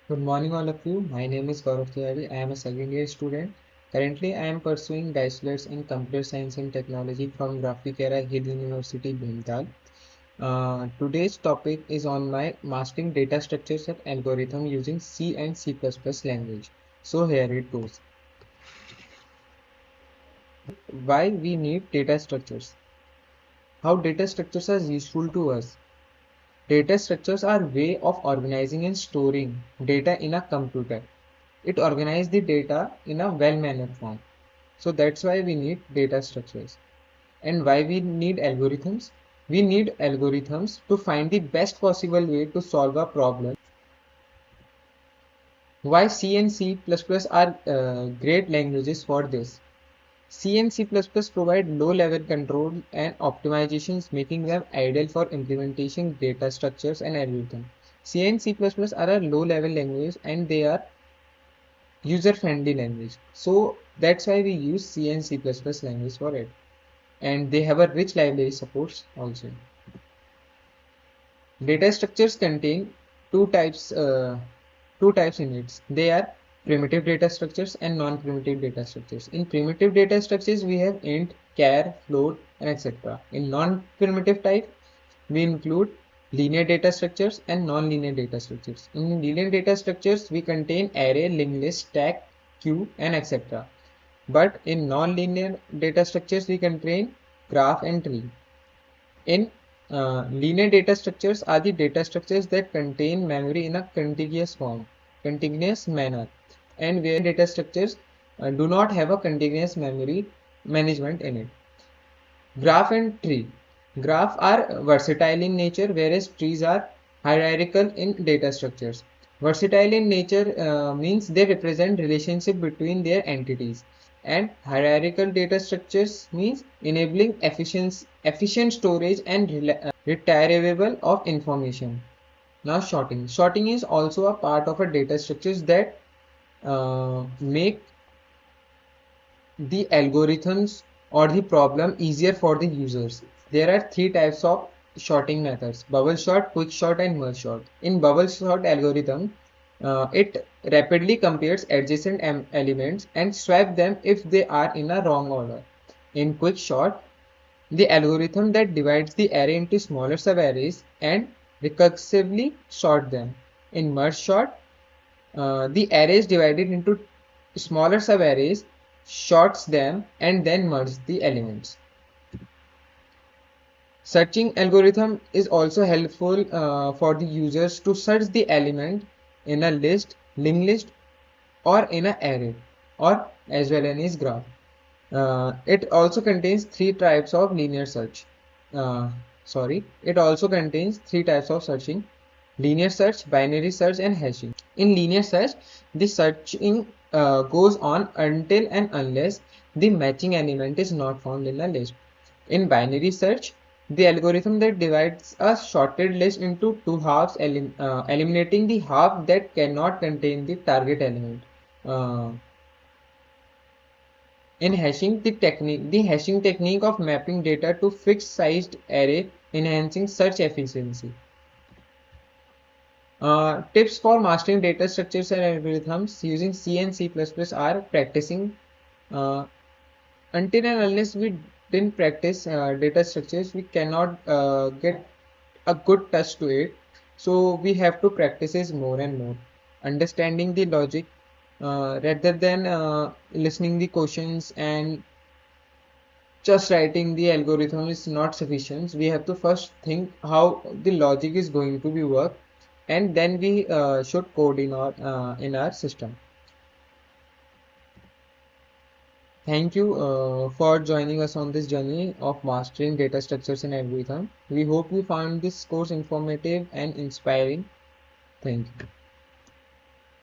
Good morning, all of you. My name is Gaurav Tiwari. I am a second year student. Currently, I am pursuing bachelor's in computer science and technology from Graphicera Hill University, Bhimtal. Today's topic is on my mastering data structures and algorithm using C and C++ language. So here it goes. Why we need data structures? How data structures are useful to us? Data structures are way of organizing and storing data in a computer. It organizes the data in a well-mannered form. So that's why we need data structures. And why we need algorithms? We need algorithms to find the best possible way to solve a problem. Why C and C++ are great languages for this? C and C++ provide low-level control and optimizations, making them ideal for implementation data structures and algorithms. C and C++ are a low-level language and they are user-friendly language. So that's why we use C and C++ language for it. And they have a rich library supports also. Data structures contain two types in it. They are primitive data structures and non-primitive data structures. In primitive data structures, we have int, char, float, and etc. In non-primitive type, we include linear data structures and non-linear data structures. In linear data structures, we contain array, linked list, stack, queue, and etc. But in non-linear data structures, we contain graph and tree. In linear data structures are the data structures that contain memory in a continuous manner, and where data structures do not have a continuous memory management in it. Graph and tree. Graph are versatile in nature, whereas trees are hierarchical in data structures. Versatile in nature means they represent relationship between their entities, and hierarchical data structures means enabling efficient storage and retrievable of information. Now sorting. Sorting is also a part of a data structures that make the algorithms or the problem easier for the users. There are three types of sorting methods: bubble sort, quick sort, and merge sort. In bubble sort algorithm, it rapidly compares adjacent elements and swap them if they are in a wrong order. In quick sort, the algorithm that divides the array into smaller subarrays and recursively sort them. In merge sort, the array is divided into smaller subarrays, sorts them, and then merges the elements. Searching algorithm is also helpful for the users to search the element in a list, linked list, or in an array, or as well as graph. It also contains three types of linear search. It also contains three types of searching: linear search, binary search, and hashing. In linear search, the searching goes on until and unless the matching element is not found in a list. In binary search, the algorithm that divides a sorted list into two halves, eliminating the half that cannot contain the target element. Uh, in hashing, the hashing technique of mapping data to fixed sized array, enhancing search efficiency. Tips for mastering data structures and algorithms using C and C++ are practicing. Uh, until and unless we didn't practice data structures, we cannot get a good touch to it. So we have to practice it more and more. Understanding the logic rather than listening the questions and just writing the algorithm is not sufficient. We have to first think how the logic is going to be work, and then we should code in our system. Thank you for joining us on this journey of mastering data structures and algorithm. We hope you found this course informative and inspiring. Thank you.